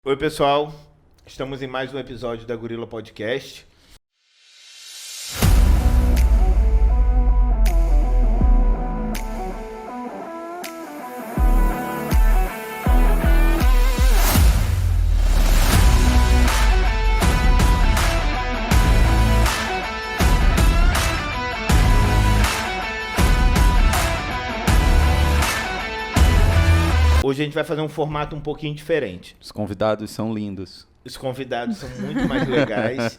Oi, pessoal. Estamos em mais um episódio da Gorila Podcast. Hoje a gente vai fazer um formato um pouquinho diferente. Os convidados são lindos. Os convidados são muito mais legais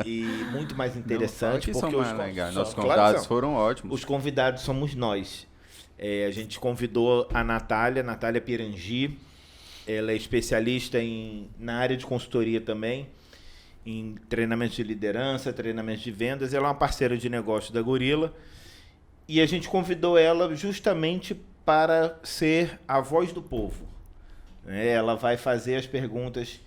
e muito mais interessantes. Não, porque são os mais legais. Nossos claro convidados são. foram ótimos. Os convidados somos nós. A gente convidou a Natália Pirangi. Ela é especialista na área de consultoria também, em treinamento de liderança, treinamento de vendas. Ela é uma parceira de negócio da Gorila. E a gente convidou ela justamente para ser a voz do povo. Ela vai fazer as perguntas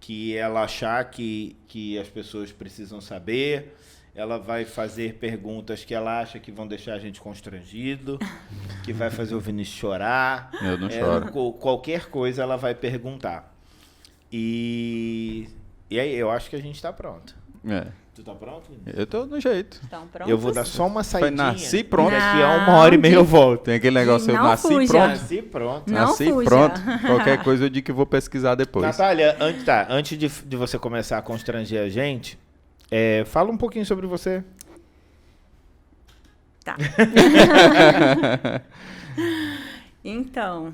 que ela achar que as pessoas precisam saber. Ela vai fazer perguntas que ela acha que vão deixar a gente constrangido, que vai fazer o Vinícius chorar. Eu não choro. Qualquer coisa ela vai perguntar. E aí, eu acho que a gente está pronto. Tu tá pronto, Vinícius? Eu tô no jeito. Estão prontos? Eu vou dar só uma saidinha. Nasci pronto. Daqui a 1h30 eu volto. Tem aquele negócio, eu Não nasci fuja. pronto. Nasci pronto. Não Nasci fuja. pronto. Qualquer coisa eu digo que vou pesquisar depois. Natália, antes de você começar a constranger a gente, fala um pouquinho sobre você. Tá. Então,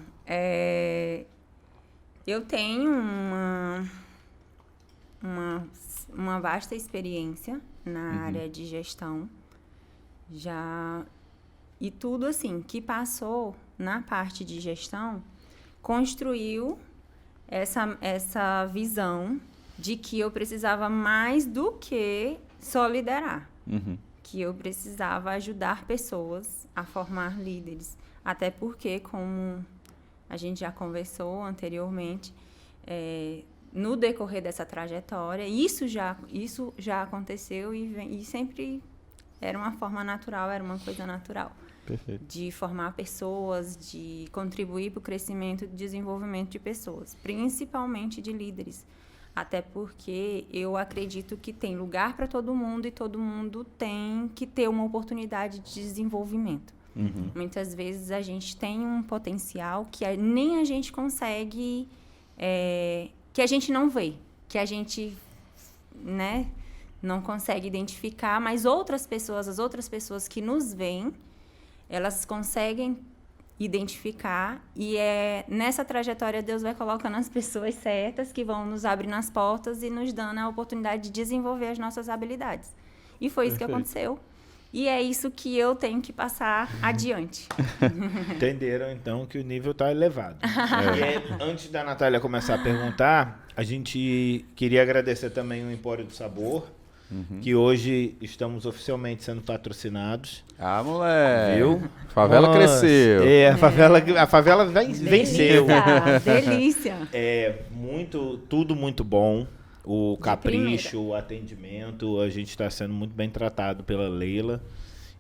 eu tenho uma vasta experiência na área de gestão. E tudo assim que passou na parte de gestão construiu essa visão de que eu precisava mais do que só liderar. Uhum. Que eu precisava ajudar pessoas a formar líderes. Até porque, como a gente já conversou anteriormente, no decorrer dessa trajetória, isso já aconteceu e sempre era uma forma natural, era uma coisa natural. Perfeito. De formar pessoas, de contribuir para o crescimento e desenvolvimento de pessoas, principalmente de líderes. Até porque eu acredito que tem lugar para todo mundo e todo mundo tem que ter uma oportunidade de desenvolvimento. Uhum. Muitas vezes a gente tem um potencial que nem a gente consegue, que a gente não vê, que a gente, não consegue identificar, mas as outras pessoas que nos veem, elas conseguem identificar, e nessa trajetória Deus vai colocando as pessoas certas que vão nos abrindo as portas e nos dando a oportunidade de desenvolver as nossas habilidades. E foi isso que aconteceu. E é isso que eu tenho que passar adiante. Entenderam, então, que o nível está elevado. Antes da Natália começar a perguntar, a gente queria agradecer também o Empório do Sabor, que hoje estamos oficialmente sendo patrocinados. Ah, moleque. Viu? Favela cresceu. A favela venceu. Delícia. Tudo muito bom. O De capricho, primeira. o atendimento, a gente está sendo muito bem tratado pela Leila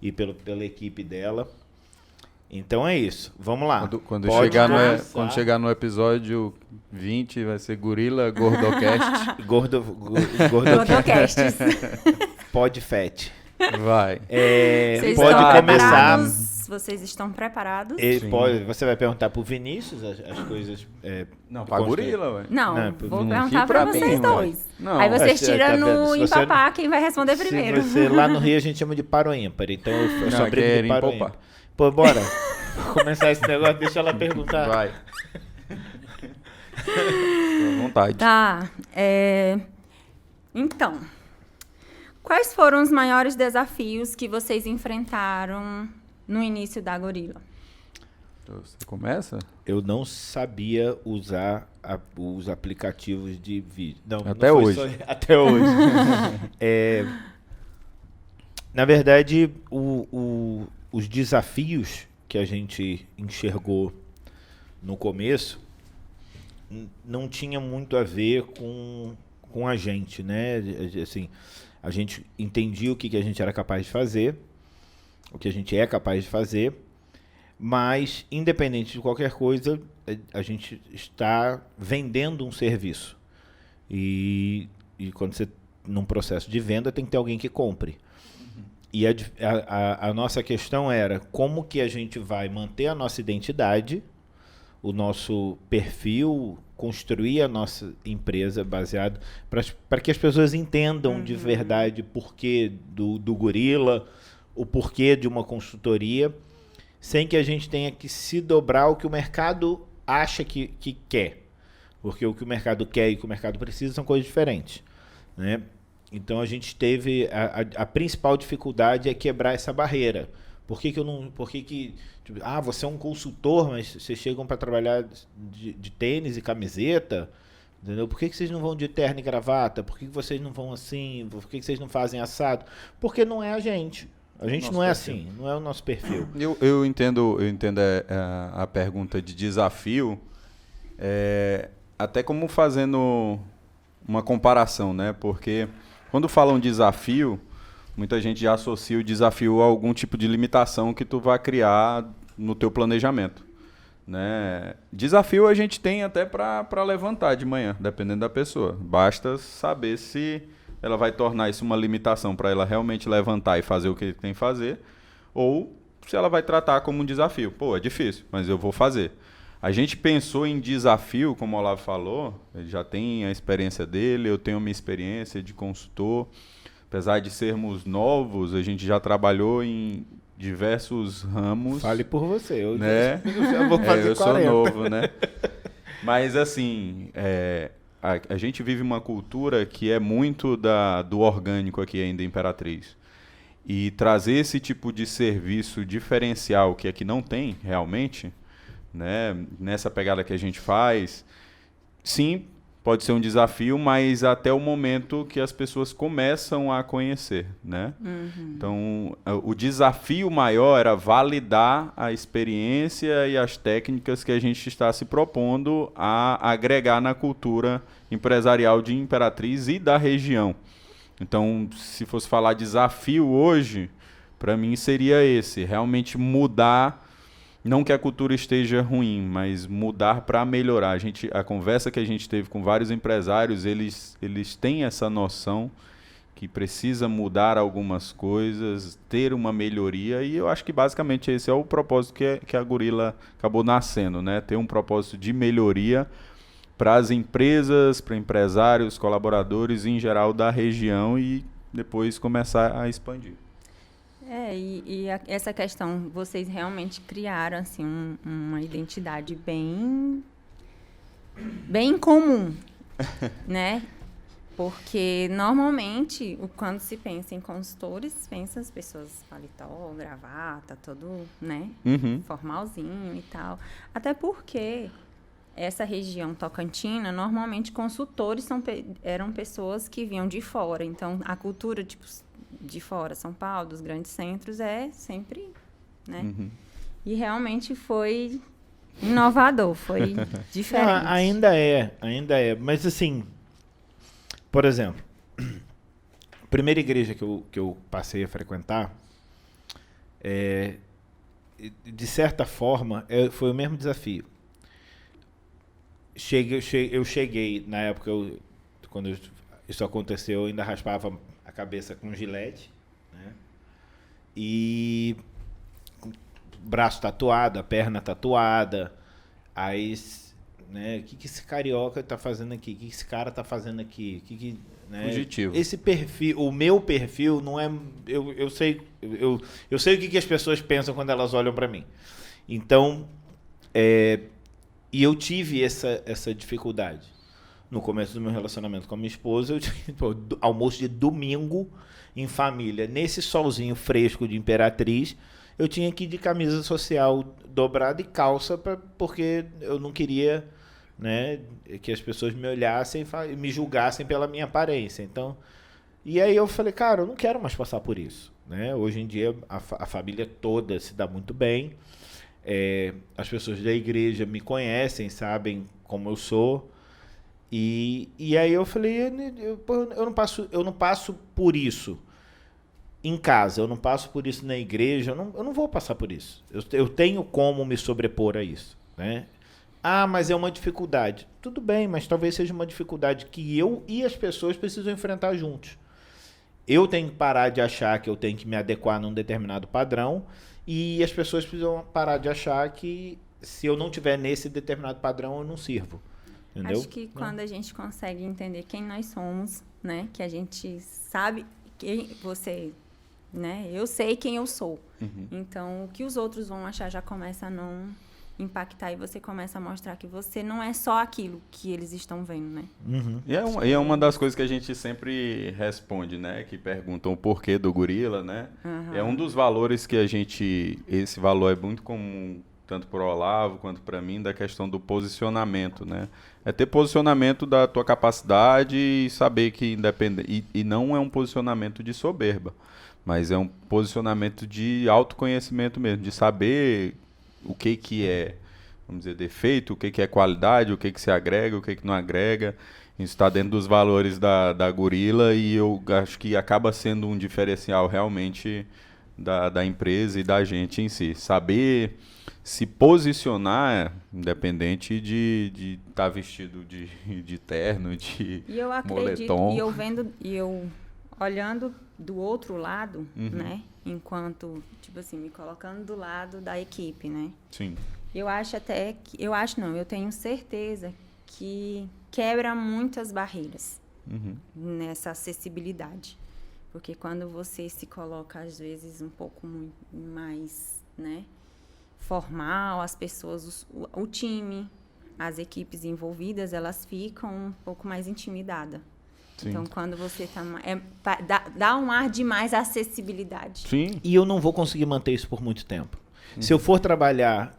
e pela equipe dela. Então é isso. Vamos lá. Quando Pode chegar no episódio 20, vai ser Gorila Gordocast. Gordocasts. Podfet. Vai. Vocês Pode estão começar. preparados? Vocês estão preparados? Você vai perguntar pro Vinícius as coisas. Não, pra Gorila, ué. Não, vou não perguntar aqui pra pra vocês mim, dois. Não, Aí vocês tá tiram vendo? no Se você empapar quem vai responder primeiro. Se você, lá no Rio a gente chama de paro ímpar. Então eu só Não, brigo quero de paro empopar. ímpar. Pô, bora. Começar esse negócio, deixa ela perguntar. Vai. Tô à vontade. Tá. Então, quais foram os maiores desafios que vocês enfrentaram no início da Gorila? Você começa? Eu não sabia usar os aplicativos de vídeo. Não, Até não foi hoje. só- até hoje. Na verdade, os desafios que a gente enxergou no começo não tinha muito a ver com a gente, né? Assim, a gente entendia o que a gente era capaz de fazer, o que a gente é capaz de fazer, Mas, independente de qualquer coisa, a gente está vendendo um serviço. E quando você, num processo de venda, tem que ter alguém que compre. E a nossa questão era como que a gente vai manter a nossa identidade, o nosso perfil, construir a nossa empresa baseado para que as pessoas entendam de verdade o porquê do Gorila, o porquê de uma consultoria, sem que a gente tenha que se dobrar ao que o mercado acha que quer. Porque o que o mercado quer e o que o mercado precisa são coisas diferentes, né? Então a gente teve a principal dificuldade é quebrar essa barreira. Por que tipo, você é um consultor, mas vocês chegam para trabalhar de tênis e camiseta, entendeu? Por que vocês não vão de terno e gravata? Por que vocês não vão assim? Por que vocês não fazem assado? Porque não é a gente. A gente não é assim, não é o nosso perfil. Eu entendo a pergunta de desafio, até como fazendo uma comparação, né? Porque quando falam desafio, muita gente já associa o desafio a algum tipo de limitação que tu vai criar no teu planejamento, né? Desafio a gente tem até para levantar de manhã, dependendo da pessoa. Basta saber se ela vai tornar isso uma limitação para ela realmente levantar e fazer o que tem que fazer, ou se ela vai tratar como um desafio. Pô, é difícil, mas eu vou fazer. A gente pensou em desafio, como o Olavo falou, ele já tem a experiência dele, eu tenho a minha experiência de consultor. Apesar de sermos novos, a gente já trabalhou em diversos ramos. Fale por você, eu já vou fazer eu 40. sou novo, né? Mas assim, a gente vive uma cultura que é muito do orgânico aqui ainda em Imperatriz. E trazer esse tipo de serviço diferencial que aqui não tem realmente, né? Nessa pegada que a gente faz, sim, pode ser um desafio, mas até o momento que as pessoas começam a conhecer, né? Então, o desafio maior era validar a experiência e as técnicas que a gente está se propondo a agregar na cultura empresarial de Imperatriz e da região. Então, se fosse falar desafio hoje, para mim seria esse, realmente mudar. Não que a cultura esteja ruim, mas mudar para melhorar. A conversa que a gente teve com vários empresários, eles têm essa noção que precisa mudar algumas coisas, ter uma melhoria, e eu acho que basicamente esse é o propósito que a Gorila acabou nascendo, né? Ter um propósito de melhoria para as empresas, para empresários, colaboradores em geral da região e depois começar a expandir. Essa questão, vocês realmente criaram assim, uma identidade bem comum, né? Porque, normalmente, quando se pensa em consultores, pensa as pessoas paletó, gravata, todo, né? Formalzinho e tal. Até porque essa região tocantina, normalmente, consultores eram pessoas que vinham de fora. Então, a cultura, tipo, de fora, São Paulo, dos grandes centros, é sempre, né? E realmente foi inovador, foi diferente. Não, ainda é. Mas assim, por exemplo, a primeira igreja que eu passei a frequentar, de certa forma, foi o mesmo desafio. Eu cheguei, na época, quando isso aconteceu, eu ainda raspava a cabeça com gilete, né? E braço tatuado, a perna tatuada. Aí, né, o que esse carioca tá fazendo aqui? O que esse cara tá fazendo aqui? Né? Fugitivo. Esse perfil, o meu perfil não é... Eu sei o que as pessoas pensam quando elas olham para mim. Então, e eu tive essa dificuldade. No começo do meu relacionamento com a minha esposa, eu tinha almoço de domingo em família. Nesse solzinho fresco de Imperatriz, eu tinha que ir de camisa social dobrada e calça, porque eu não queria, né, que as pessoas me olhassem e me julgassem pela minha aparência. Então, e aí eu falei, cara, eu não quero mais passar por isso, né? Hoje em dia a família toda se dá muito bem. As pessoas da igreja me conhecem, sabem como eu sou. E aí eu falei, eu não passo por isso. em casa, eu não passo por isso na igreja, eu não vou passar por isso. Eu tenho como me sobrepor a isso, né? Ah, mas é uma dificuldade. Tudo bem, mas talvez seja uma dificuldade que eu e as pessoas precisam enfrentar juntos. Eu tenho que parar de achar que eu tenho que me adequar num determinado padrão e as pessoas precisam parar de achar que se eu não tiver nesse determinado padrão, eu não sirvo. Entendeu? Acho que quando a gente consegue entender quem nós somos, né? Que a gente sabe quem você, né? Eu sei quem eu sou. Então, o que os outros vão achar já começa a não impactar e você começa a mostrar que você não é só aquilo que eles estão vendo, né? E é uma das coisas que a gente sempre responde, né? Que perguntam o porquê do gorila, né? É um dos valores que esse valor é muito comum, tanto para o Olavo quanto para mim, da questão do posicionamento, né? É ter posicionamento da tua capacidade e saber que independente... E não é um posicionamento de soberba, mas é um posicionamento de autoconhecimento mesmo, de saber o que é, vamos dizer, defeito, o que é qualidade, o que se agrega, o que não agrega. Isso está dentro dos valores da gorila e eu acho que acaba sendo um diferencial realmente da empresa e da gente em si. Saber se posicionar, independente de estar vestido de terno, de E eu acredito, moletom. e eu olhando do outro lado, né? Enquanto, tipo assim, me colocando do lado da equipe, né? Sim. Eu acho até que... eu tenho certeza que quebra muitas barreiras nessa acessibilidade. Porque quando você se coloca, às vezes, um pouco mais, né, formal, as pessoas, o time, as equipes envolvidas, elas ficam um pouco mais intimidadas. Sim. Então, quando você dá um ar de mais acessibilidade. Sim. E eu não vou conseguir manter isso por muito tempo. Se eu for trabalhar...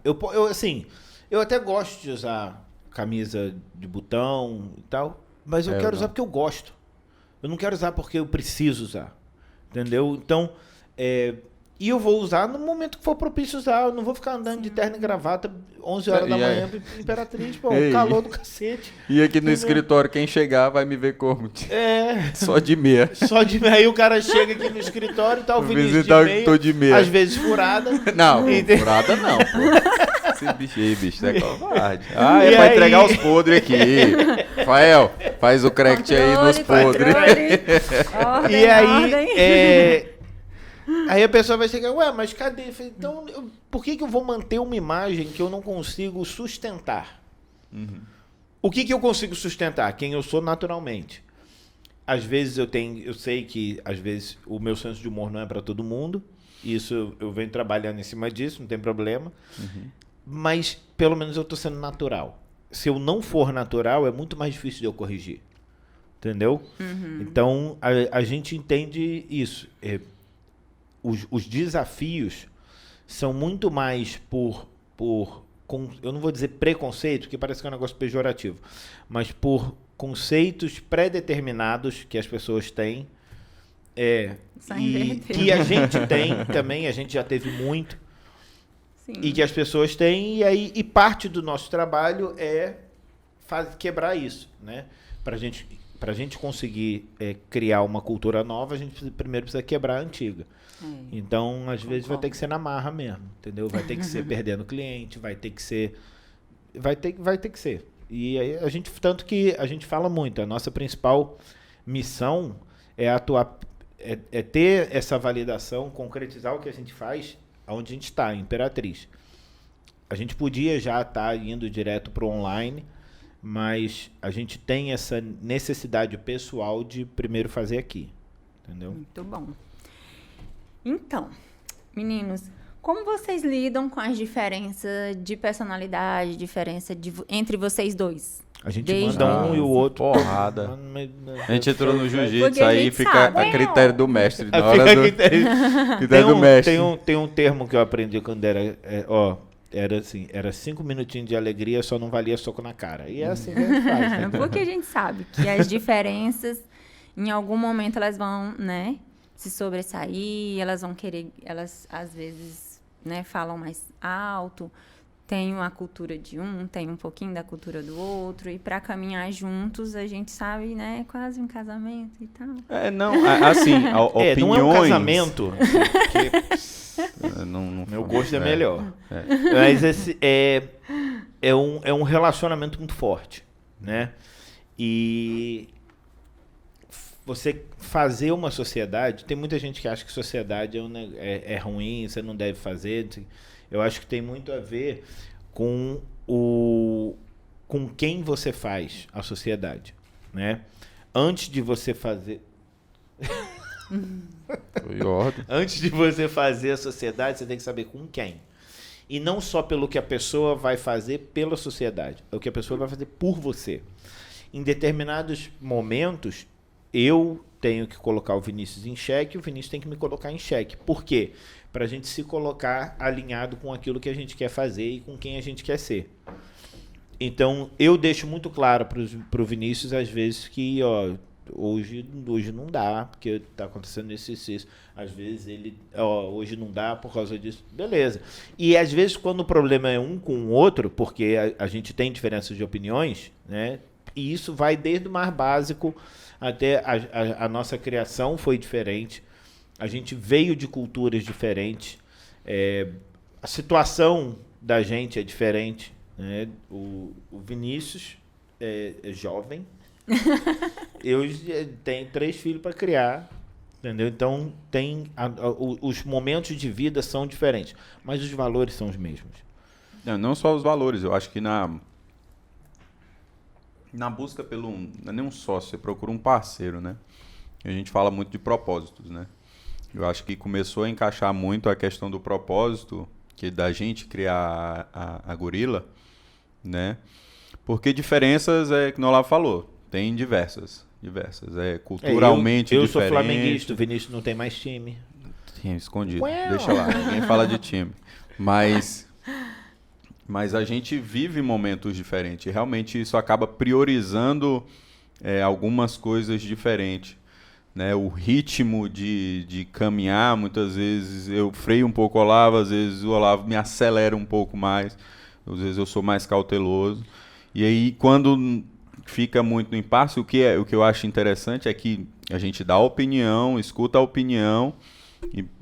Eu até gosto de usar camisa de botão e tal, mas eu quero usar porque eu gosto. Eu não quero usar porque eu preciso usar. Entendeu? Então, e eu vou usar no momento que for propício usar. Eu não vou ficar andando de terno e gravata 11 horas da manhã, Imperatriz, pô, calor do cacete. E aqui no escritório, quem chegar vai me ver como? Só de meia. Só de meia. Aí o cara chega aqui no escritório, tá o Vinícius de meia. Às vezes furada. Não, furada não, pô. Esse bicho aí, bicho, é covarde. É pra entregar os podres aqui. Rafael, faz o crack aí nos podres. E aí, aí a pessoa vai chegar, mas cadê? Então, por que eu vou manter uma imagem que eu não consigo sustentar? O que eu consigo sustentar? Quem eu sou naturalmente. Às vezes eu sei que às vezes o meu senso de humor não é para todo mundo. Isso eu venho trabalhando em cima disso, não tem problema. Mas pelo menos eu estou sendo natural. Se eu não for natural, é muito mais difícil de eu corrigir. Entendeu? Então a gente entende isso. Os desafios são muito mais eu não vou dizer preconceito, porque parece que é um negócio pejorativo, mas por conceitos pré-determinados que as pessoas têm, e que a gente tem também, a gente já teve muito, sim, e que as pessoas têm, e parte do nosso trabalho é quebrar isso, né? Pra gente conseguir criar uma cultura nova, a gente primeiro precisa quebrar a antiga. Então, às vezes, vai ter que ser na marra mesmo, entendeu? Vai ter que ser perdendo cliente, vai ter que ser... Vai ter que ser. E aí tanto que a gente fala muito, a nossa principal missão é atuar, é ter essa validação, concretizar o que a gente faz onde a gente está, em Imperatriz. A gente podia já estar indo direto para o online, mas a gente tem essa necessidade pessoal de primeiro fazer aqui, entendeu? Muito bom. Então, meninos, como vocês lidam com as diferenças de personalidade, entre vocês dois? A gente manda um e o outro. Porrada. A gente entrou no jiu-jitsu, aí fica a critério do mestre. Na hora critério do mestre. Tem um termo que eu aprendi quando era assim, era 5 minutinhos de alegria, só não valia soco na cara. E é assim que a gente faz. Né? Porque a gente sabe que as diferenças, em algum momento, elas vão, né, se sobressair, elas vão querer, elas às vezes, né, falam mais alto, tenho a cultura de um, tenho um pouquinho da cultura do outro, e para caminhar juntos, a gente sabe, né, é quase um casamento e tal. Assim, opiniões... Não é um casamento, porque não meu gosto é melhor. Mas esse é um relacionamento muito forte, né? E você fazer uma sociedade... Tem muita gente que acha que sociedade é ruim, você não deve fazer. Eu acho que tem muito a ver com quem você faz a sociedade, né? Antes de você fazer... Antes de você fazer a sociedade, você tem que saber com quem. E não só pelo que a pessoa vai fazer pela sociedade, é o que a pessoa vai fazer por você. Em determinados momentos, eu tenho que colocar o Vinícius em xeque, o Vinícius tem que me colocar em xeque. Por quê? Para a gente se colocar alinhado com aquilo que a gente quer fazer e com quem a gente quer ser. Então, eu deixo muito claro para o Vinícius, às vezes, que hoje não dá, porque está acontecendo isso. Às vezes ele, hoje não dá por causa disso. Beleza. E às vezes quando o problema é um com o outro, porque a gente tem diferenças de opiniões, né? E isso vai desde o mais básico até a nossa criação foi diferente. A gente veio de culturas diferentes. A situação da gente é diferente, né? O Vinícius é jovem. Eu tenho 3 filhos para criar, entendeu? Então os momentos de vida são diferentes, mas os valores são os mesmos. Não só os valores, eu acho que na busca não é nem um sócio, você procura um parceiro, né? A gente fala muito de propósitos, né? Eu acho que começou a encaixar muito a questão do propósito, que da gente criar a Gorilla, né? Porque diferenças, que o Olavo falou, tem diversas, culturalmente eu diferente. Eu sou flamenguista, o Vinícius não tem mais time. Sim, escondido, deixa lá, ninguém fala de time. Mas a gente vive momentos diferentes, e realmente isso acaba priorizando algumas coisas diferentes. Né? O ritmo de caminhar, muitas vezes eu freio um pouco o Olavo, às vezes o Olavo me acelera um pouco mais, às vezes eu sou mais cauteloso. E aí, quando fica muito no impasse, o que eu acho interessante é que a gente dá opinião, escuta a opinião,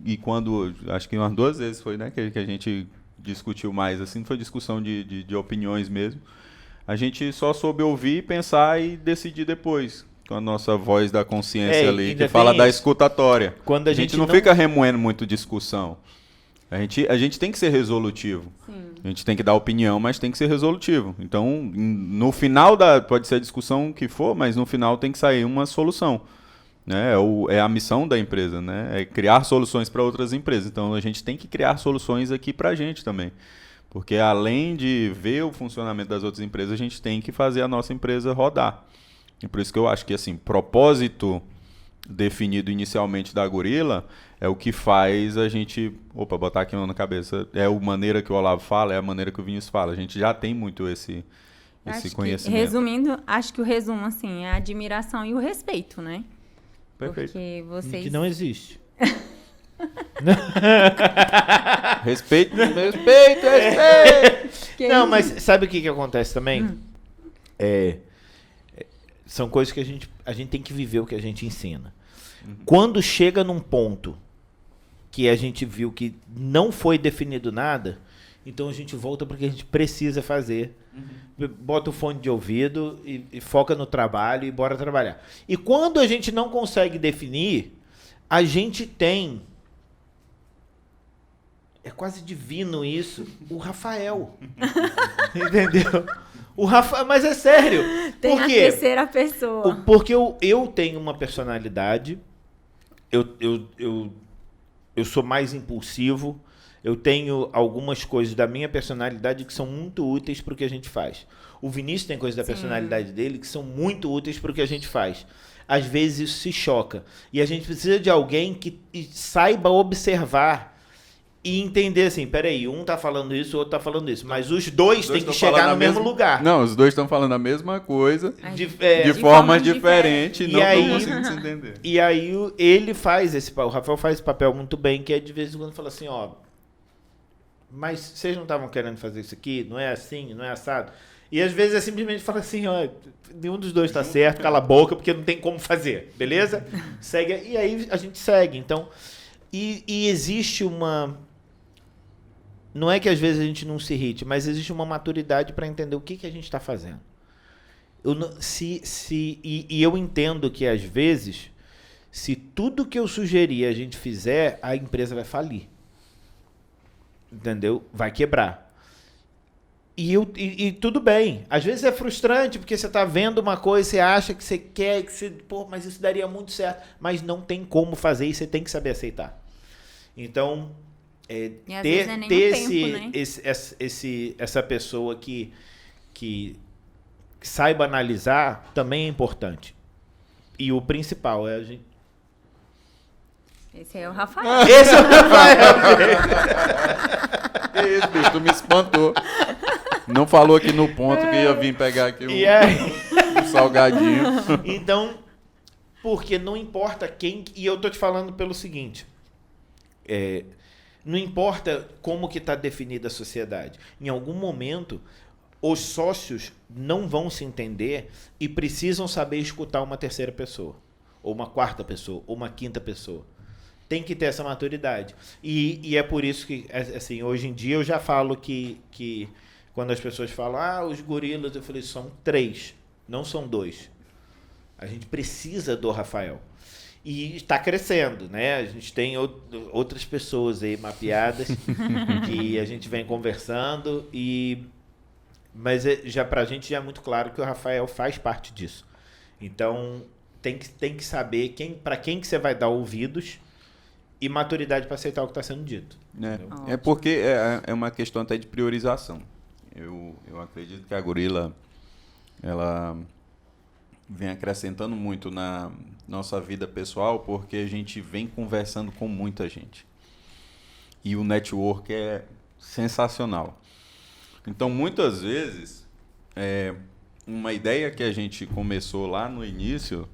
e quando, acho que umas 2 vezes foi, né, que a gente discutiu mais, assim, foi discussão de opiniões mesmo, a gente só soube ouvir, pensar e decidir depois, com a nossa voz da consciência ali, que fala da escutatória. Quando a gente não fica remoendo muito discussão. A gente tem que ser resolutivo. Sim. A gente tem que dar opinião, mas tem que ser resolutivo. Então, no final, pode ser a discussão que for, mas no final tem que sair uma solução. Né? É a missão da empresa, né? É criar soluções para outras empresas. Então, a gente tem que criar soluções aqui para a gente também. Porque além de ver o funcionamento das outras empresas, a gente tem que fazer a nossa empresa rodar. E por isso que eu acho que, assim, propósito definido inicialmente da Gorilla é o que faz a gente, botar aqui na cabeça, é a maneira que o Olavo fala, é a maneira que o Vinícius fala. A gente já tem muito esse conhecimento. Resumindo, acho que o resumo, assim, é a admiração e o respeito, né? Perfeito. Porque vocês... Que não existe. Respeito. Não, mas sabe o que acontece também? São coisas que a gente tem que viver o que a gente ensina. Quando chega num ponto que a gente viu que não foi definido nada, então a gente volta para o que a gente precisa fazer. Bota o fone de ouvido e foca no trabalho e bora trabalhar. E quando a gente não consegue definir, a gente tem... É quase divino isso. O Rafael. Entendeu? O Rafael, mas é sério. Tem Por a quê? terceira pessoa. Porque eu tenho uma personalidade, eu sou mais impulsivo, eu tenho algumas coisas da minha personalidade que são muito úteis para o que a gente faz. O Vinícius tem coisas da personalidade dele que são muito úteis para o que a gente faz. Às vezes isso se choca. E a gente precisa de alguém que saiba observar e entender assim, peraí, um tá falando isso, o outro tá falando isso. Mas os dois têm que chegar no mesmo lugar. Não, os dois estão falando a mesma coisa de forma diferente, não estão conseguindo se entender. E aí ele faz o Rafael faz esse papel muito bem, que é de vez em quando fala assim, mas vocês não estavam querendo fazer isso aqui? Não é assim? Não é assado? E às vezes é simplesmente fala assim, ó, nenhum dos dois está certo, cala a boca, porque não tem como fazer, beleza? Segue, e aí a gente segue. Então, e existe uma... Não é que às vezes a gente não se irrite, mas existe uma maturidade para entender o que a gente está fazendo. E eu entendo que às vezes, se tudo que eu sugerir a gente fizer, a empresa vai falir. Entendeu? Vai quebrar. E tudo bem. Às vezes é frustrante, porque você está vendo uma coisa, você acha que você quer, que você, pô, mas isso daria muito certo. Mas não tem como fazer e você tem que saber aceitar. Então, ter essa pessoa que saiba analisar também é importante. E o principal é a gente... Esse é o Rafael. Esse é o Rafael. Esse bicho, tu me espantou. Não falou aqui no ponto que ia vir pegar aqui o salgadinho. Então, porque não importa quem... E eu tô te falando pelo seguinte. Não importa como que está definida a sociedade. Em algum momento, os sócios não vão se entender e precisam saber escutar uma terceira pessoa. Ou uma quarta pessoa. Ou uma quinta pessoa. Tem que ter essa maturidade. E é por isso que, assim, hoje em dia eu já falo que quando as pessoas falam, os gorilas, eu falei, são 3, não são 2. A gente precisa do Rafael. E está crescendo, né? A gente tem outras pessoas aí mapeadas que a gente vem conversando, mas já pra gente já é muito claro que o Rafael faz parte disso. Então, tem que saber para quem que você vai dar ouvidos e maturidade para aceitar o que está sendo dito. É porque é uma questão até de priorização. Eu acredito que a Gorila, ela vem acrescentando muito na nossa vida pessoal, porque a gente vem conversando com muita gente. E o network é sensacional. Então, muitas vezes, uma ideia que a gente começou lá no início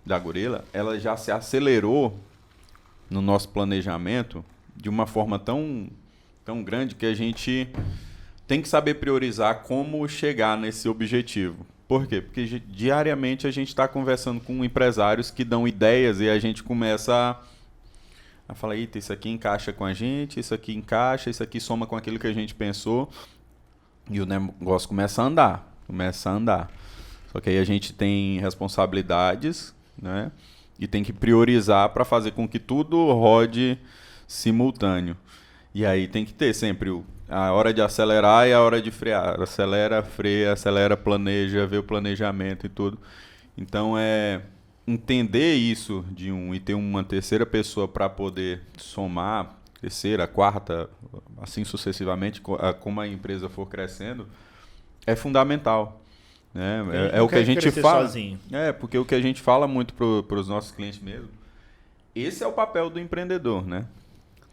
da Gorila, ela já se acelerou no nosso planejamento de uma forma tão grande que a gente tem que saber priorizar como chegar nesse objetivo. Por quê? Porque diariamente a gente está conversando com empresários que dão ideias e a gente começa a falar, eita, isso aqui encaixa com a gente, isso aqui encaixa, isso aqui soma com aquilo que a gente pensou, e o negócio começa a andar. Só que aí a gente tem responsabilidades, né? E tem que priorizar para fazer com que tudo rode simultâneo. E aí tem que ter sempre a hora de acelerar e a hora de frear. Acelera, freia, acelera, planeja, vê o planejamento e tudo. Então, entender isso e ter uma terceira pessoa para poder somar, terceira, quarta, assim sucessivamente, como a empresa for crescendo, é fundamental. Né? É o que a gente fala. Sozinho. Porque o que a gente fala muito para os nossos clientes mesmo. Esse é o papel do empreendedor, né?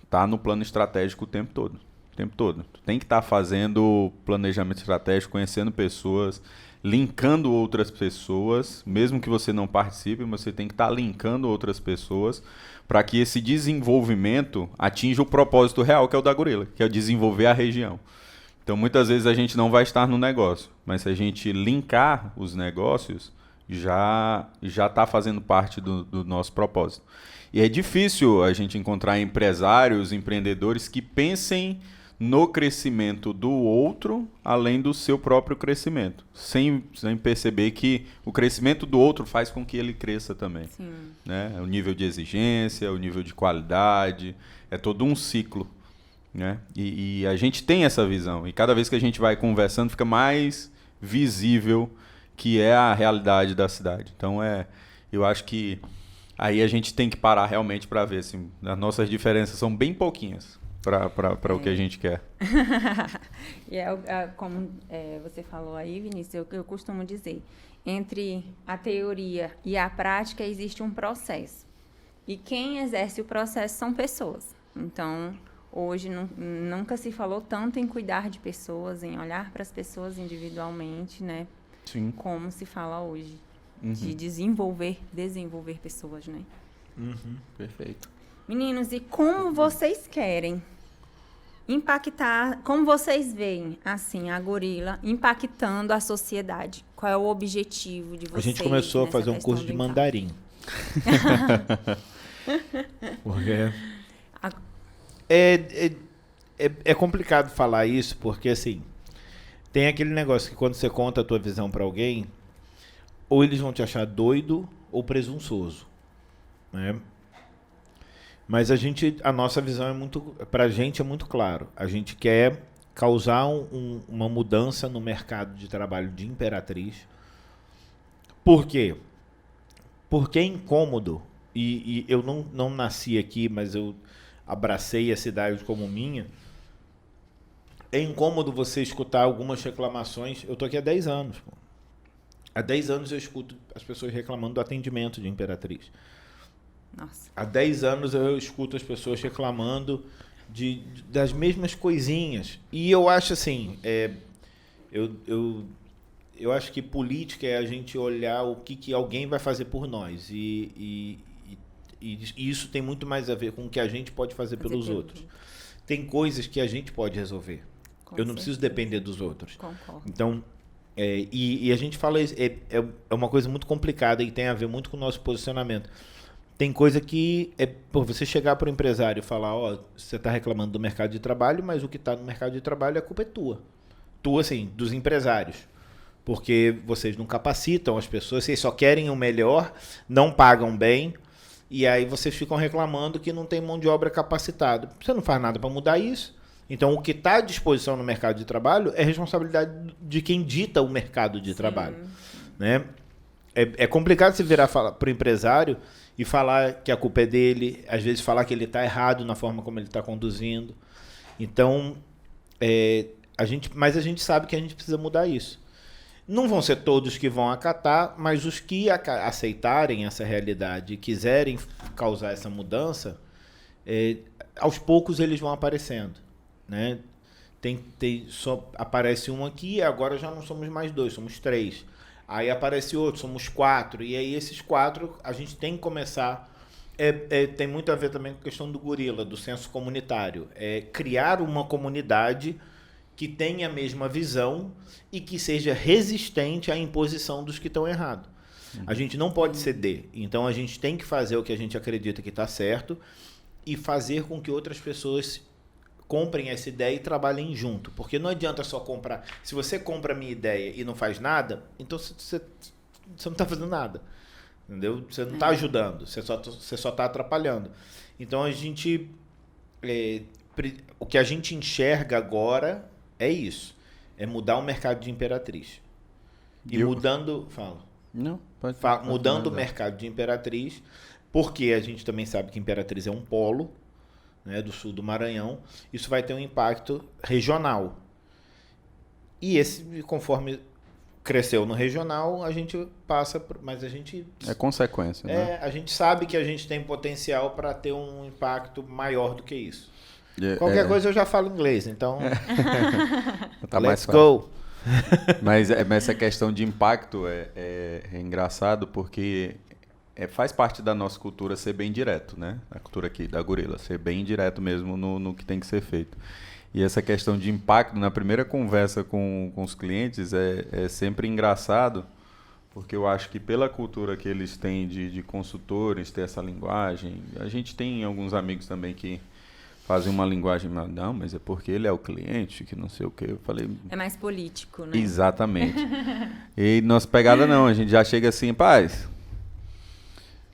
Tá no plano estratégico o tempo todo. Tu tem que estar fazendo planejamento estratégico, conhecendo pessoas, linkando outras pessoas, mesmo que você não participe, mas você tem que estar linkando outras pessoas para que esse desenvolvimento atinja o propósito real, que é o da Gorila, que é desenvolver a região. Então, muitas vezes a gente não vai estar no negócio, mas se a gente linkar os negócios, já está fazendo parte do nosso propósito. E é difícil a gente encontrar empresários, empreendedores que pensem no crescimento do outro, além do seu próprio crescimento, sem perceber que o crescimento do outro faz com que ele cresça também. Sim. Né? O nível de exigência, o nível de qualidade, é todo um ciclo. Né? E a gente tem essa visão, e cada vez que a gente vai conversando fica mais visível que é a realidade da cidade. Então eu acho que aí a gente tem que parar realmente para ver assim, as nossas diferenças são bem pouquinhas para o que a gente quer. E como você falou aí, Vinícius, eu costumo dizer, entre a teoria e a prática existe um processo, e quem exerce o processo são pessoas. Então, hoje nunca se falou tanto em cuidar de pessoas, em olhar para as pessoas individualmente, né? Sim. Como se fala hoje. Uhum. De desenvolver pessoas, né? Uhum. Perfeito. Meninos, e como vocês querem impactar, como vocês veem, assim, a Gorila impactando a sociedade? Qual é o objetivo de vocês? A gente começou a fazer um nessa curso de questão do mandarim. Porque é complicado falar isso, porque assim, tem aquele negócio que quando você conta a tua visão para alguém, ou eles vão te achar doido ou presunçoso, né? Mas a nossa visão pra gente é muito claro. A gente quer causar uma mudança no mercado de trabalho de Imperatriz. Por quê? Porque é incômodo, e eu não nasci aqui, mas eu abracei a cidade como minha. É incômodo você escutar algumas reclamações. Eu tô aqui há 10 anos. Pô. Há 10 anos eu escuto as pessoas reclamando do atendimento de Imperatriz. Nossa. Há 10 anos eu escuto as pessoas reclamando das mesmas coisinhas. E eu acho assim, eu acho que política é a gente olhar o que alguém vai fazer por nós. E isso tem muito mais a ver com o que a gente pode fazer pelos outros. Tem coisas que a gente pode resolver. Eu não preciso depender dos outros. Concordo. Então, e a gente fala isso, é uma coisa muito complicada e tem a ver muito com o nosso posicionamento. Tem coisa que você chegar para o empresário e falar, você está reclamando do mercado de trabalho, mas o que está no mercado de trabalho, a culpa é tua. Tua, assim, dos empresários. Porque vocês não capacitam as pessoas, vocês só querem o melhor, não pagam bem, e aí vocês ficam reclamando que não tem mão de obra capacitada. Você não faz nada para mudar isso. Então, o que está à disposição no mercado de trabalho é responsabilidade de quem dita o mercado de trabalho. Né? É complicado você virar para o empresário e falar que a culpa é dele, às vezes falar que ele está errado na forma como ele está conduzindo. Então, mas a gente sabe que a gente precisa mudar isso. Não vão ser todos que vão acatar, mas os que aceitarem essa realidade e quiserem causar essa mudança, aos poucos eles vão aparecendo. Né? Só aparece um aqui, agora já não somos mais 2, somos 3. Aí aparece outro, somos 4. E aí esses 4 a gente tem que começar. Tem muito a ver também com a questão do gorila, do senso comunitário. Criar uma comunidade que tenha a mesma visão e que seja resistente à imposição dos que estão errados. A gente não pode ceder. Então a gente tem que fazer o que a gente acredita que está certo e fazer com que outras pessoas comprem essa ideia e trabalhem junto. Porque não adianta só comprar. Se você compra a minha ideia e não faz nada, então você não está fazendo nada. Entendeu? Você não está ajudando, você só está atrapalhando. Então a gente... o que a gente enxerga agora é isso. É mudar o mercado de Imperatriz. E mudando... Fala. Não, pode mudando o mercado de Imperatriz, porque a gente também sabe que Imperatriz é um polo, né, do sul do Maranhão, isso vai ter um impacto regional. E conforme cresceu no regional, a gente passa mas a gente... É consequência, né? A gente sabe que a gente tem potencial para ter um impacto maior do que isso. Qualquer coisa eu já falo inglês, então... Tá let's go! Mas essa questão de impacto é engraçado porque... faz parte da nossa cultura ser bem direto, né? A cultura aqui da Gorila, ser bem direto mesmo no que tem que ser feito. E essa questão de impacto, na primeira conversa com os clientes, é sempre engraçado, porque eu acho que pela cultura que eles têm de consultores, ter essa linguagem, a gente tem alguns amigos também que fazem uma linguagem, não, mas é porque ele é o cliente, que não sei o quê. Eu falei... É mais político, né? Exatamente. E nossa pegada não, a gente já chega assim, paz...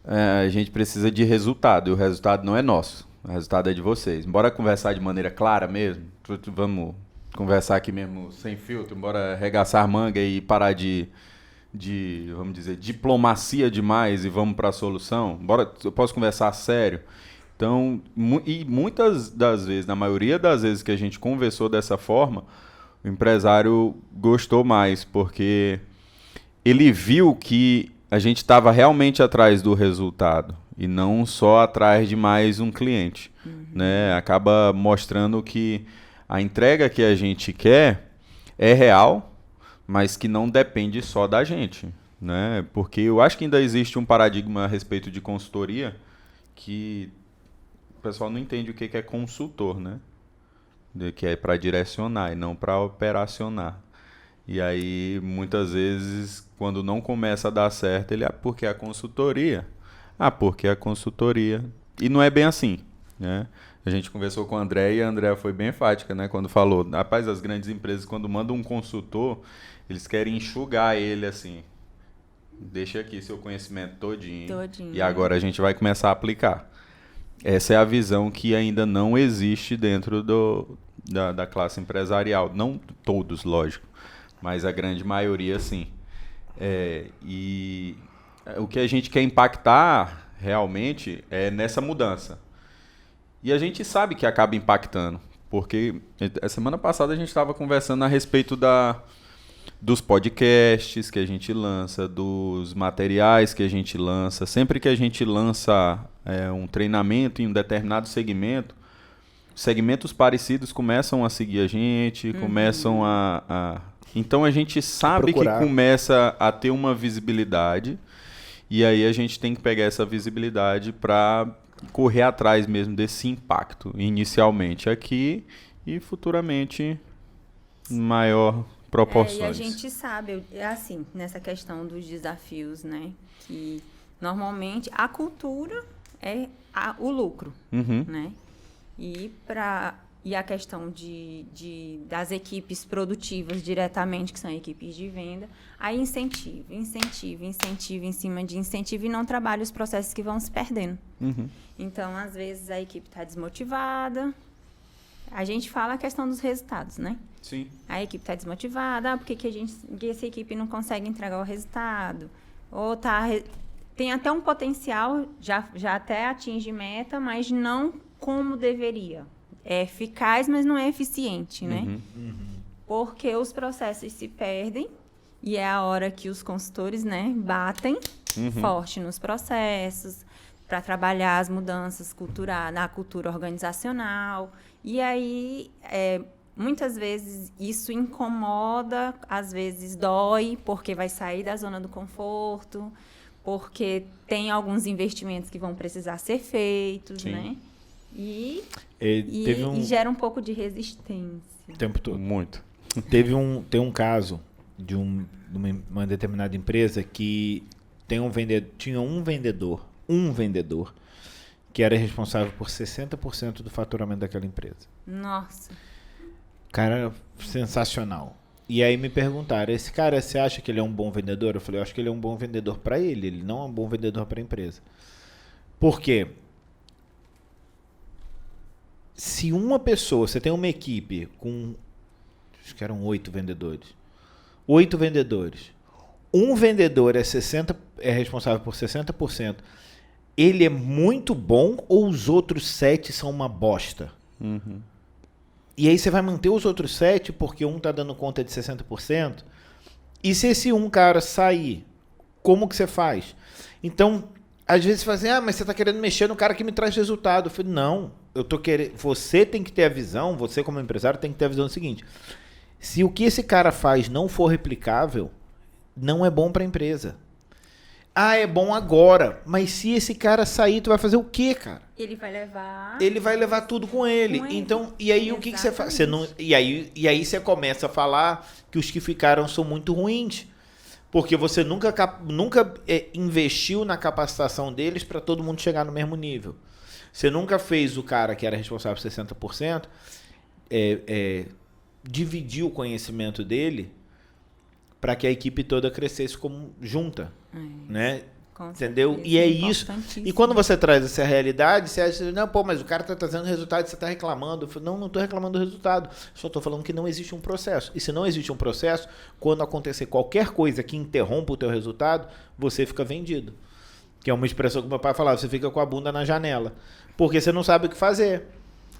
a gente precisa de resultado, e o resultado não é nosso, o resultado é de vocês. Bora conversar de maneira clara mesmo? Vamos conversar aqui mesmo sem filtro, bora arregaçar manga e parar de, vamos dizer, diplomacia demais e vamos para a solução? Bora, eu posso conversar sério? Então, e muitas das vezes, na maioria das vezes que a gente conversou dessa forma, o empresário gostou mais, porque ele viu que a gente estava realmente atrás do resultado e não só atrás de mais um cliente. Né? Acaba mostrando que a entrega que a gente quer é real, mas que não depende só da gente. Né? Porque eu acho que ainda existe um paradigma a respeito de consultoria que o pessoal não entende o que é consultor. Né? que é para direcionar e não para operacionar. E aí, muitas vezes, quando não começa a dar certo, ele porque é a consultoria. Porque é a consultoria. E não é bem assim, né? A gente conversou com o André e a André foi bem enfática, né? Quando falou, rapaz, as grandes empresas, quando mandam um consultor, eles querem enxugar ele assim. Deixa aqui seu conhecimento todinho. E agora a gente vai começar a aplicar. Essa é a visão que ainda não existe dentro da classe empresarial. Não todos, lógico, mas a grande maioria, sim. E o que a gente quer impactar realmente é nessa mudança. E a gente sabe que acaba impactando, porque a semana passada a gente estava conversando a respeito dos podcasts que a gente lança, dos materiais que a gente lança. Sempre que a gente lança um treinamento em um determinado segmento, segmentos parecidos começam a seguir a gente, começam Então a gente sabe que começa a ter uma visibilidade, e aí a gente tem que pegar essa visibilidade para correr atrás mesmo desse impacto, inicialmente aqui e futuramente maior proporções. E a gente sabe, assim, nessa questão dos desafios, né, que normalmente a cultura é o lucro, né, e a questão das equipes produtivas diretamente, que são equipes de venda, aí incentivo em cima de incentivo e não trabalha os processos que vão se perdendo. Então, às vezes, a equipe está desmotivada. A gente fala a questão dos resultados, né? Sim. A equipe está desmotivada, por que essa equipe não consegue entregar o resultado? Ou tem até um potencial, já até atinge meta, mas não como deveria. É eficaz, mas não é eficiente, né? Porque os processos se perdem e é a hora que os consultores, né, batem forte nos processos para trabalhar as mudanças culturais, na cultura organizacional. E aí, muitas vezes, isso incomoda, às vezes dói, porque vai sair da zona do conforto, porque tem alguns investimentos que vão precisar ser feitos, né? E gera um pouco de resistência. O tempo todo. Muito. Tem um caso de uma determinada empresa que tinha um vendedor que era responsável por 60% do faturamento daquela empresa. Nossa. Cara, sensacional. E aí me perguntaram, esse cara, você acha que ele é um bom vendedor? Eu falei, eu acho que ele é um bom vendedor para ele não é um bom vendedor para a empresa. Por quê? Se você tem uma equipe com, acho que eram 8 vendedores. 8 vendedores. Um vendedor é responsável por 60%. Ele é muito bom ou os outros 7 são uma bosta? E aí você vai manter os outros 7 porque um tá dando conta de 60%? E se esse um cara sair, como que você faz? Então, às vezes você fala assim, mas você tá querendo mexer no cara que me traz resultado. Eu falei, não, você tem que ter a visão, você como empresário tem que ter a visão do seguinte, se o que esse cara faz não for replicável, não é bom para a empresa. É bom agora, mas se esse cara sair, tu vai fazer o quê, cara? Ele vai levar tudo com ele. Então, e aí o que você faz? E aí você começa a falar que os que ficaram são muito ruins. Porque você nunca investiu na capacitação deles para todo mundo chegar no mesmo nível. Você nunca fez o cara que era responsável por 60% dividir o conhecimento dele para que a equipe toda crescesse como junta, né? Entendeu? E é isso. E quando você traz essa realidade, você acha, não, mas o cara está trazendo resultado, você está reclamando. Eu falo, não estou reclamando do resultado. Só estou falando que não existe um processo. E se não existe um processo, quando acontecer qualquer coisa que interrompa o teu resultado, você fica vendido. Que é uma expressão que meu pai falava, você fica com a bunda na janela. Porque você não sabe o que fazer.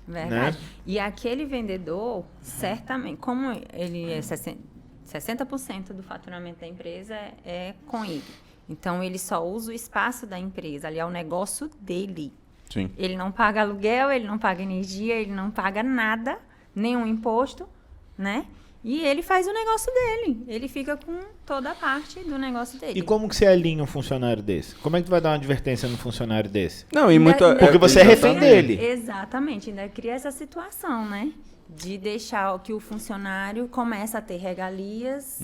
Verdade. Né? E aquele vendedor, certamente, como ele é 60% do faturamento da empresa é com ele. Então, ele só usa o espaço da empresa, ali é o negócio dele. Sim. Ele não paga aluguel, ele não paga energia, ele não paga nada, nenhum imposto, né? E ele faz o negócio dele. Ele fica com toda a parte do negócio dele. E como que você alinha um funcionário desse? Como é que tu vai dar uma advertência no funcionário desse? Não, e Porque você é refém dele. Exatamente, ainda cria essa situação, né? de deixar que o funcionário comece a ter regalias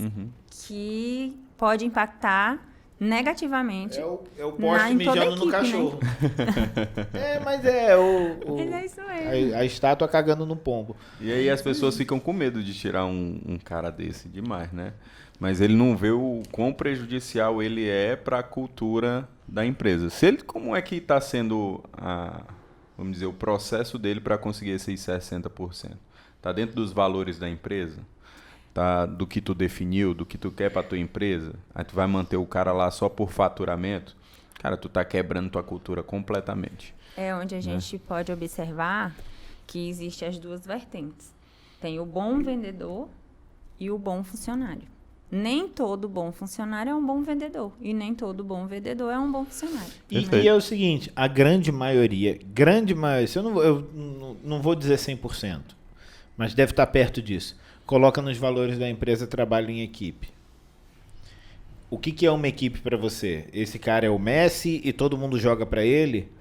que pode impactar negativamente É o poste mijando no cachorro. Né? Mas Mas é isso mesmo. a estátua cagando no pombo. E aí as pessoas ficam com medo de tirar um cara desse demais, né? Mas ele não vê o quão prejudicial ele é para a cultura da empresa. Como é que está sendo, vamos dizer, o processo dele para conseguir esses 60%? Está dentro dos valores da empresa? Tá, do que tu definiu, do que tu quer para tua empresa? Aí tu vai manter o cara lá só por faturamento? Cara, tu tá quebrando tua cultura completamente. É onde a gente pode observar que existem as duas vertentes. Tem o bom vendedor e o bom funcionário. Nem todo bom funcionário é um bom vendedor. E nem todo bom vendedor é um bom funcionário. E é o seguinte, a grande maioria, eu não vou dizer 100%, mas deve estar perto disso. Coloca nos valores da empresa trabalho em equipe. O que é uma equipe para você? Esse cara é o Messi e todo mundo joga para ele?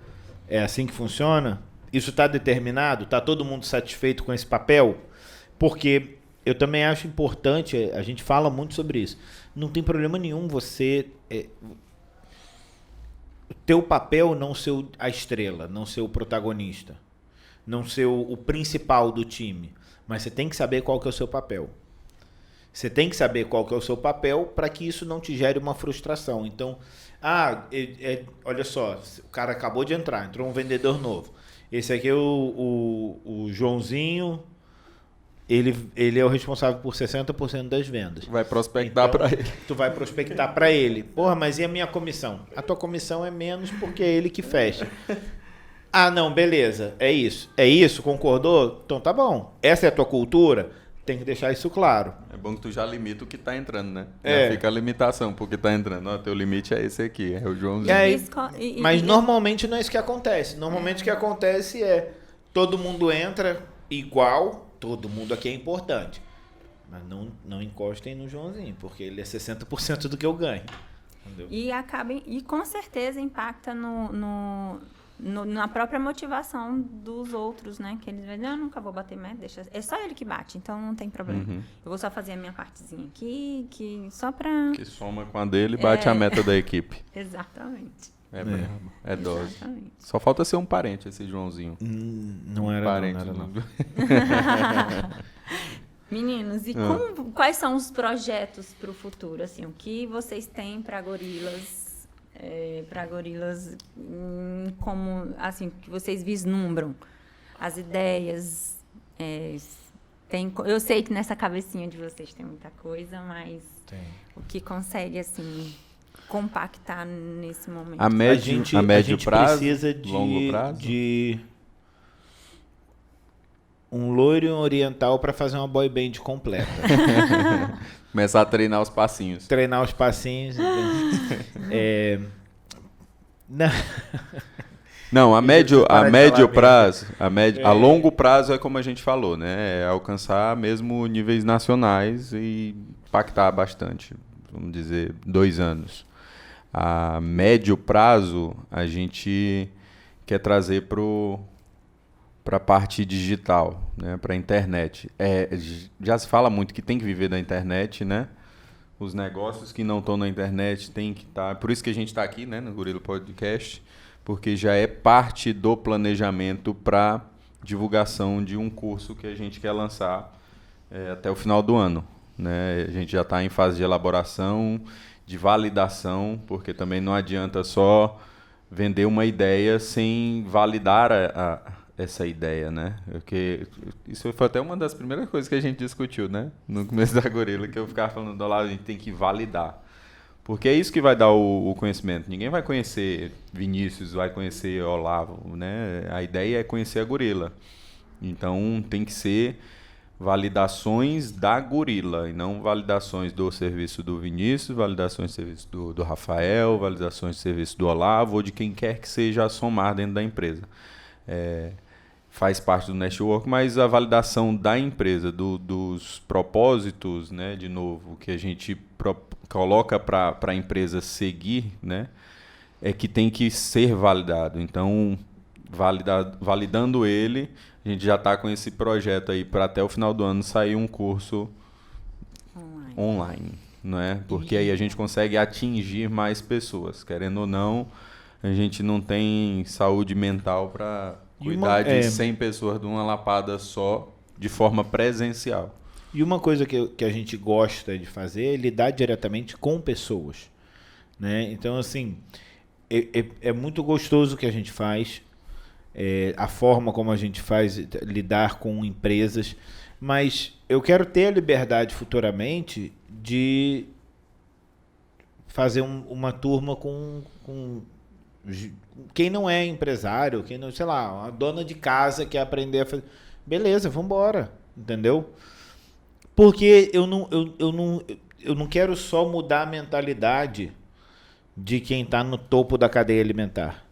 É assim que funciona? Isso está determinado? Está todo mundo satisfeito com esse papel? Porque eu também acho importante, a gente fala muito sobre isso. Não tem problema nenhum você... teu papel não ser a estrela, não ser o protagonista, não ser o principal do time. Mas você tem que saber qual que é o seu papel. Você tem que saber qual que é o seu papel para que isso não te gere uma frustração. Então, olha só, o cara acabou de entrar, entrou um vendedor novo. Esse aqui é o Joãozinho, ele é o responsável por 60% das vendas. Vai prospectar então, para ele. Tu vai prospectar para ele. Porra, mas e a minha comissão? A tua comissão é menos porque é ele que fecha. Ah, não, beleza, é isso. É isso, concordou? Então tá bom. Essa é a tua cultura? Tem que deixar isso claro. É bom que tu já limita o que tá entrando, né? Já fica a limitação pro que tá entrando. Ó, teu limite é esse aqui, é o Joãozinho. Mas normalmente não é isso que acontece. Normalmente o que acontece é todo mundo entra igual, todo mundo aqui é importante. Mas não encostem no Joãozinho, porque ele é 60% do que eu ganho. Entendeu? E com certeza impacta na própria motivação dos outros, né? Que eles dizem, eu nunca vou bater meta, é só ele que bate, então não tem problema. Eu vou só fazer a minha partezinha aqui, só pra... Que soma com a dele e bate a meta da equipe. Exatamente. É dose. Só falta ser um parente, esse Joãozinho. Não era parente, não. Meninos, e quais são os projetos para o futuro? Assim, o que vocês têm para Gorilas? Como assim que vocês vislumbram as ideias, eu sei que nessa cabecinha de vocês tem muita coisa, mas o que consegue assim compactar nesse momento? A médio prazo, precisa longo prazo, de um loiro oriental para fazer uma boy band completa. Começar a treinar os passinhos. Não, a longo prazo é como a gente falou, né? É alcançar mesmo níveis nacionais e impactar bastante. Vamos dizer, 2 anos. A médio prazo, a gente quer trazer para a parte digital, né, para a internet. Já se fala muito que tem que viver da internet, né? Os negócios que não estão na internet têm que estar... Por isso que a gente está aqui, né, no Gorila Podcast, porque já é parte do planejamento para divulgação de um curso que a gente quer lançar até o final do ano, né? A gente já está em fase de elaboração, de validação, porque também não adianta só vender uma ideia sem validar essa ideia, né? Porque isso foi até uma das primeiras coisas que a gente discutiu, né? No começo da Gorila, que eu ficava falando do lado, a gente tem que validar. Porque é isso que vai dar o conhecimento. Ninguém vai conhecer Vinícius, vai conhecer Olavo, né? A ideia é conhecer a Gorila. Então tem que ser validações da Gorila e não validações do serviço do Vinícius, validações do serviço do Rafael, validações do serviço do Olavo ou de quem quer que seja a somar dentro da empresa. Faz parte do network, mas a validação da empresa, dos propósitos, né, de novo, que a gente coloca para a empresa seguir, né, é que tem que ser validado. Então, validando ele, a gente já está com esse projeto aí para até o final do ano sair um curso online, não é? Porque aí a gente consegue atingir mais pessoas. Querendo ou não, a gente não tem saúde mental para cuidar de 100 pessoas de uma lapada só, de forma presencial. E uma coisa que a gente gosta de fazer é lidar diretamente com pessoas, né? Então, assim, é muito gostoso o que a gente faz, a forma como a gente faz lidar com empresas, mas eu quero ter a liberdade futuramente de fazer uma turma com quem não é empresário, quem não, sei lá, uma dona de casa que quer aprender a fazer. Beleza, vamos embora, entendeu? Porque eu não quero só mudar a mentalidade de quem está no topo da cadeia alimentar.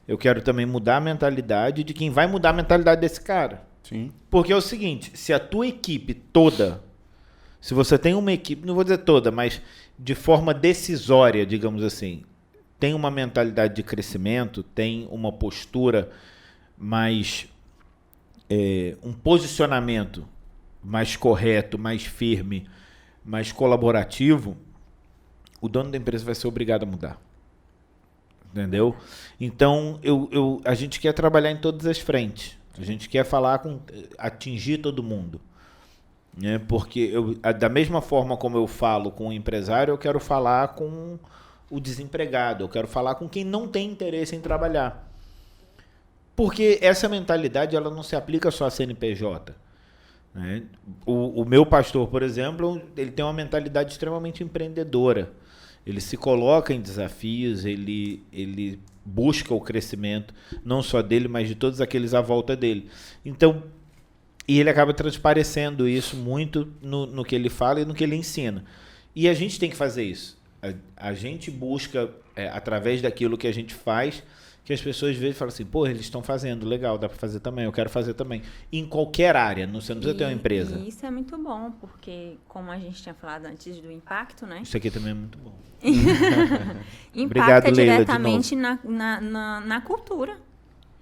Eu quero também mudar a mentalidade de quem vai mudar a mentalidade desse cara. Sim. Porque é o seguinte, se a tua equipe toda, se você tem uma equipe, não vou dizer toda, mas de forma decisória, digamos assim, tem uma mentalidade de crescimento, tem uma postura mais, um posicionamento mais correto, mais firme, mais colaborativo, o dono da empresa vai ser obrigado a mudar. Entendeu? Então, a gente quer trabalhar em todas as frentes. A gente quer atingir todo mundo. Né? Porque da mesma forma como eu falo com o empresário, eu quero falar com o desempregado, eu quero falar com quem não tem interesse em trabalhar. Porque essa mentalidade ela não se aplica só a CNPJ. Né? O meu pastor, por exemplo, ele tem uma mentalidade extremamente empreendedora. Ele se coloca em desafios, ele busca o crescimento, não só dele, mas de todos aqueles à volta dele. Então, e ele acaba transparecendo isso muito no que ele fala e no que ele ensina. E a gente tem que fazer isso. A gente busca, através daquilo que a gente faz, que as pessoas veem e falam assim, pô, eles estão fazendo, legal, dá para fazer também, eu quero fazer também. Em qualquer área, você não precisa ter uma empresa. E isso é muito bom, porque como a gente tinha falado antes do impacto, né? Isso aqui também é muito bom. Impacta Obrigado, Leila, diretamente na cultura,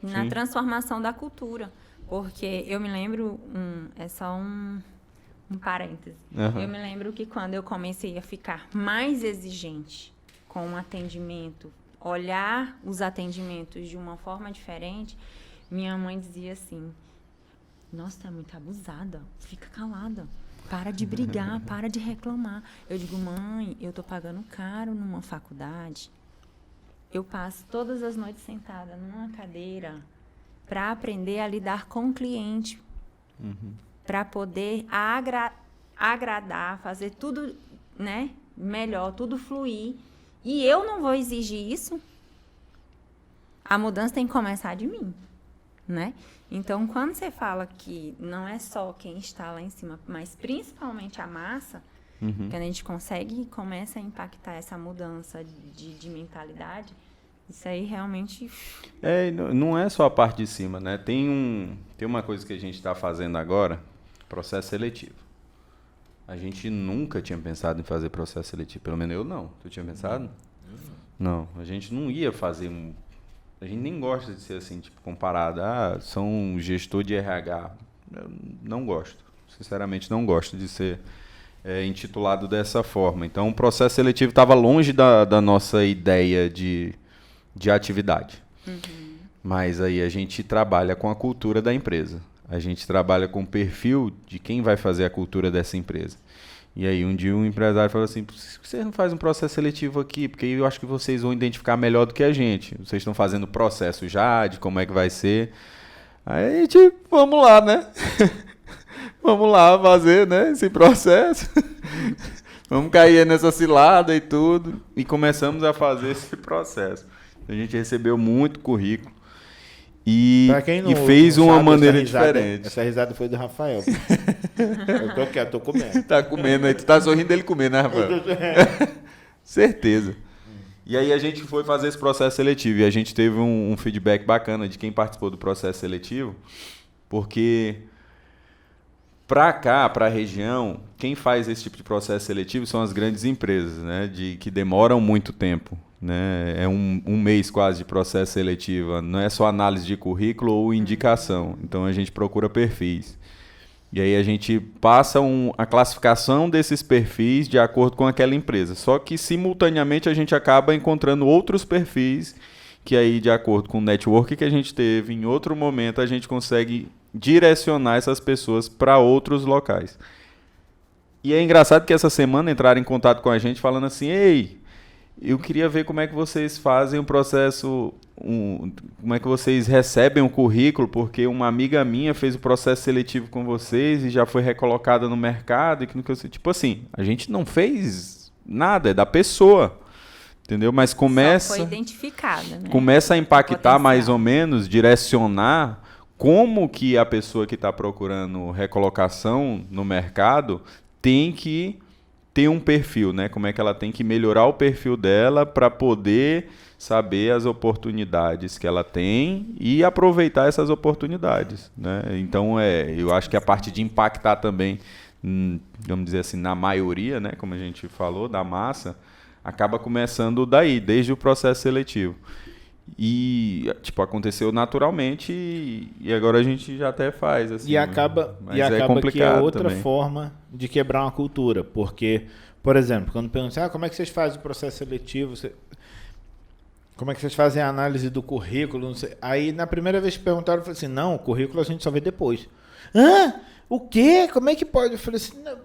na Sim. transformação da cultura. Porque eu me lembro, é só um parêntese, eu me lembro que quando eu comecei a ficar mais exigente com o atendimento, olhar os atendimentos de uma forma diferente, minha mãe dizia assim, nossa, tu é muito abusada, fica calada, para de brigar, para de reclamar. Eu digo, mãe, eu tô pagando caro numa faculdade, eu passo todas as noites sentada numa cadeira para aprender a lidar com o cliente, para poder agradar, fazer tudo, né, melhor, tudo fluir. E eu não vou exigir isso. A mudança tem que começar de mim, né? Então, quando você fala que não é só quem está lá em cima, mas principalmente a massa, que a gente consegue e começa a impactar essa mudança de mentalidade, isso aí realmente... Não é só a parte de cima, né? Tem uma coisa que a gente está fazendo agora, processo seletivo. A gente nunca tinha pensado em fazer processo seletivo, pelo menos eu não. Tu tinha pensado? Não, a gente não ia fazer a gente nem gosta de ser assim, tipo, comparado. São um gestor de RH. Eu não gosto. Sinceramente, não gosto de ser intitulado dessa forma. Então, o processo seletivo estava longe da nossa ideia de atividade. Mas aí a gente trabalha com a cultura da empresa. A gente trabalha com o perfil de quem vai fazer a cultura dessa empresa. E aí um dia um empresário falou assim, por que vocês não fazem um processo seletivo aqui? Porque eu acho que vocês vão identificar melhor do que a gente. Vocês estão fazendo o processo já, de como é que vai ser. Aí a gente, vamos lá, né? Vamos lá fazer, né, esse processo. Vamos cair nessa cilada e tudo. E começamos a fazer esse processo. A gente recebeu muito currículo. E fez uma maneira diferente. Essa risada foi do Rafael. Eu tô quieto, tô comendo. Tá comendo aí. Tu tá sorrindo ele comendo, né, Rafael? Certeza. E aí a gente foi fazer esse processo seletivo. E a gente teve um feedback bacana de quem participou do processo seletivo. Porque Para cá, para a região, quem faz esse tipo de processo seletivo são as grandes empresas, né, que demoram muito tempo. Né? É um mês quase de processo seletivo, não é só análise de currículo ou indicação. Então a gente procura perfis. E aí a gente passa a classificação desses perfis de acordo com aquela empresa. Só que simultaneamente a gente acaba encontrando outros perfis que aí, de acordo com o network que a gente teve, em outro momento a gente consegue direcionar essas pessoas para outros locais. E é engraçado que essa semana entraram em contato com a gente falando assim, ei, eu queria ver como é que vocês fazem o processo, como é que vocês recebem o currículo, porque uma amiga minha fez o processo seletivo com vocês e já foi recolocada no mercado. Tipo assim, a gente não fez nada, é da pessoa. Entendeu? Mas Só foi identificada, né? Começa a impactar mais ou menos, direcionar como que a pessoa que está procurando recolocação no mercado tem que ter um perfil, né? Como é que ela tem que melhorar o perfil dela para poder saber as oportunidades que ela tem e aproveitar essas oportunidades, né? Então, eu acho que a parte de impactar também, vamos dizer assim, na maioria, né? Como a gente falou, da massa, acaba começando daí, desde o processo seletivo. E, aconteceu naturalmente e agora a gente já até faz. Assim, e acaba que é outra forma de quebrar uma cultura. Porque, por exemplo, quando perguntam como é que vocês fazem o processo seletivo, como é que vocês fazem a análise do currículo, não sei. Aí, na primeira vez que perguntaram, eu falei assim, não, o currículo a gente só vê depois. O quê? Como é que pode? Eu falei assim, não,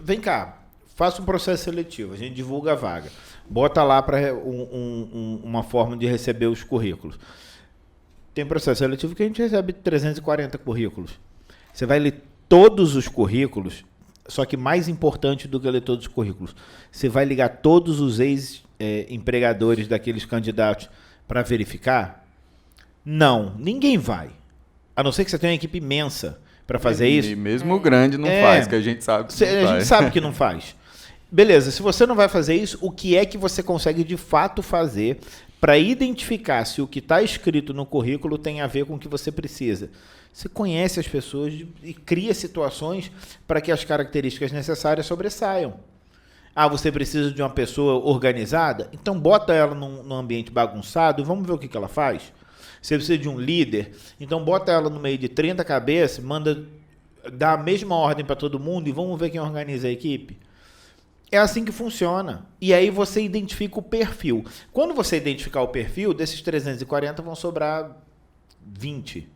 vem cá. Faça um processo seletivo, a gente divulga a vaga. Bota lá para uma forma de receber os currículos. Tem processo seletivo que a gente recebe 340 currículos. Você vai ler todos os currículos, só que mais importante do que ler todos os currículos, você vai ligar todos os ex-empregadores daqueles candidatos para verificar? Não, ninguém vai. A não ser que você tenha uma equipe imensa para fazer isso. E mesmo o grande não faz, que a gente sabe que não faz. A gente sabe que não faz. Beleza, se você não vai fazer isso, o que é que você consegue de fato fazer para identificar se o que está escrito no currículo tem a ver com o que você precisa? Você conhece as pessoas e cria situações para que as características necessárias sobressaiam. Você precisa de uma pessoa organizada? Então bota ela num ambiente bagunçado e vamos ver o que ela faz. Você precisa de um líder? Então bota ela no meio de 30 cabeças, dá a mesma ordem para todo mundo e vamos ver quem organiza a equipe. É assim que funciona. E aí você identifica o perfil. Quando você identificar o perfil, desses 340 vão sobrar 20.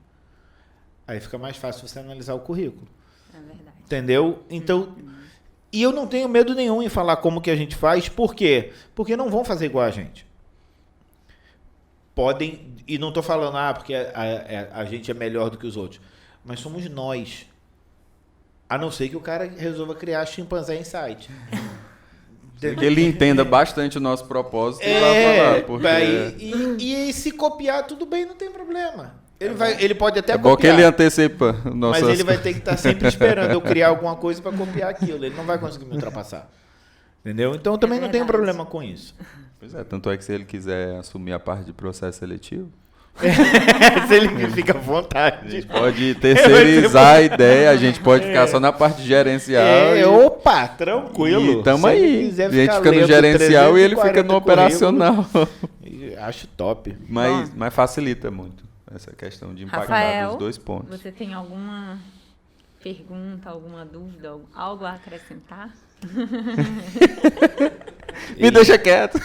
Aí fica mais fácil você analisar o currículo. É verdade. Entendeu? Então, e eu não tenho medo nenhum em falar como que a gente faz. Por quê? Porque não vão fazer igual a gente. Podem, e não estou falando, porque a gente é melhor do que os outros. Mas somos nós. A não ser que o cara resolva criar Chimpanzé Insight. Que ele entenda bastante o nosso propósito e vai falar. Porque... E se copiar, tudo bem, não tem problema. Ele pode até copiar. É bom que ele antecipa. Mas ele vai ter que estar sempre esperando eu criar alguma coisa para copiar aquilo. Ele não vai conseguir me ultrapassar. Entendeu? Então também não tem problema com isso. Pois é, tanto é que se ele quiser assumir a parte de processo seletivo... Se ele fica à vontade. A gente pode terceirizar a ideia, a gente pode ficar só na parte gerencial. Opa, tranquilo. E tamo aí. A gente fica no gerencial e ele fica no operacional. Acho top. Mas facilita muito essa questão de impactar Rafael, dos dois pontos. Você tem alguma pergunta, alguma dúvida, algo a acrescentar? Me deixa quieto.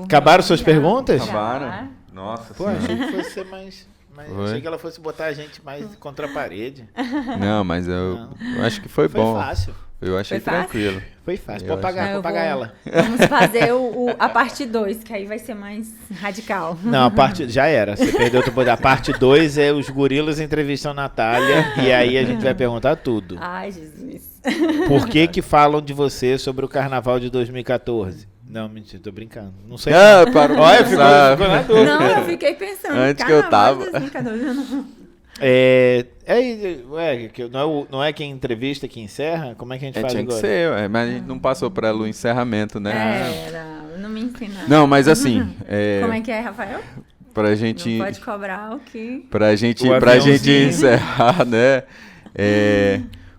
Acabaram suas perguntas? Acabaram. Nossa Senhora. Achei que fosse ser mais achei que ela fosse botar a gente mais contra a parede. Não, mas eu acho que foi bom. Foi fácil. Eu achei tranquilo. Foi fácil. Pode pagar ela. Vamos fazer a parte 2, que aí vai ser mais radical. Não, a parte já era. Você perdeu o poder. A parte 2 é os gorilas entrevistam a Natália e aí a gente vai perguntar tudo. Ai, Jesus. Por que falam de você sobre o carnaval de 2014? Não, mentira, tô brincando. Não sei. Parou. Olha, ficou na dúvida. Não, eu fiquei pensando. Antes que eu tava. Não é quem entrevista que encerra? Como é que a gente faz tinha agora? Que ser, mas a gente não passou para o encerramento, né? Não me ensinaram. Não, mas assim... Como é que é, Rafael? Pra gente... Não pode cobrar o que... Pra gente encerrar, né?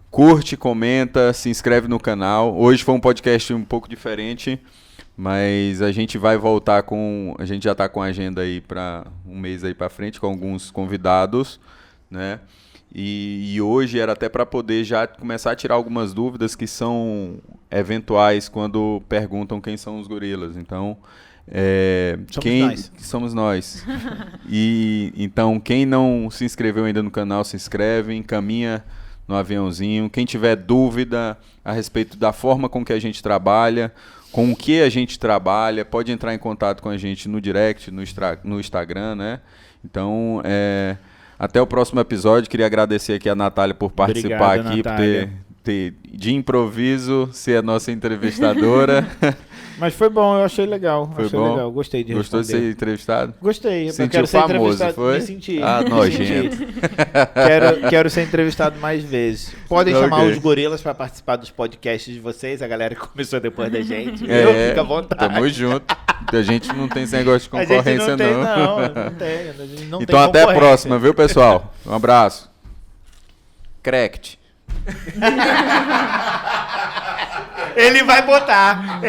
Curte, comenta, se inscreve no canal. Hoje foi um podcast um pouco diferente, mas a gente vai voltar com... A gente já tá com a agenda aí para um mês aí para frente, com alguns convidados, né? E hoje era até para poder já começar a tirar algumas dúvidas que são eventuais quando perguntam quem são os gorilas. Então, somos nós. E então, quem não se inscreveu ainda no canal, se inscreve, encaminha no aviãozinho. Quem tiver dúvida a respeito da forma com que a gente trabalha, com o que a gente trabalha, pode entrar em contato com a gente no direct, no Instagram, né? Então, até o próximo episódio. Queria agradecer aqui a Natália por participar. Obrigado, aqui, Natália. Por ter de improviso ser a nossa entrevistadora. Mas foi bom, eu achei legal. Foi bom? Legal. Gostei de Gostou responder. de ser entrevistado? Gostei. Sentiu eu quero ser famoso, entrevistado. foi? Me senti. Nojento. Quero ser entrevistado mais vezes. Podem chamar os gorilas para participar dos podcasts de vocês, a galera que começou depois da gente. Fica à vontade. Tamo junto. A gente não tem esse negócio de concorrência, não tem. Não então até a próxima, viu, pessoal? Um abraço. Cracked. Ele vai botar.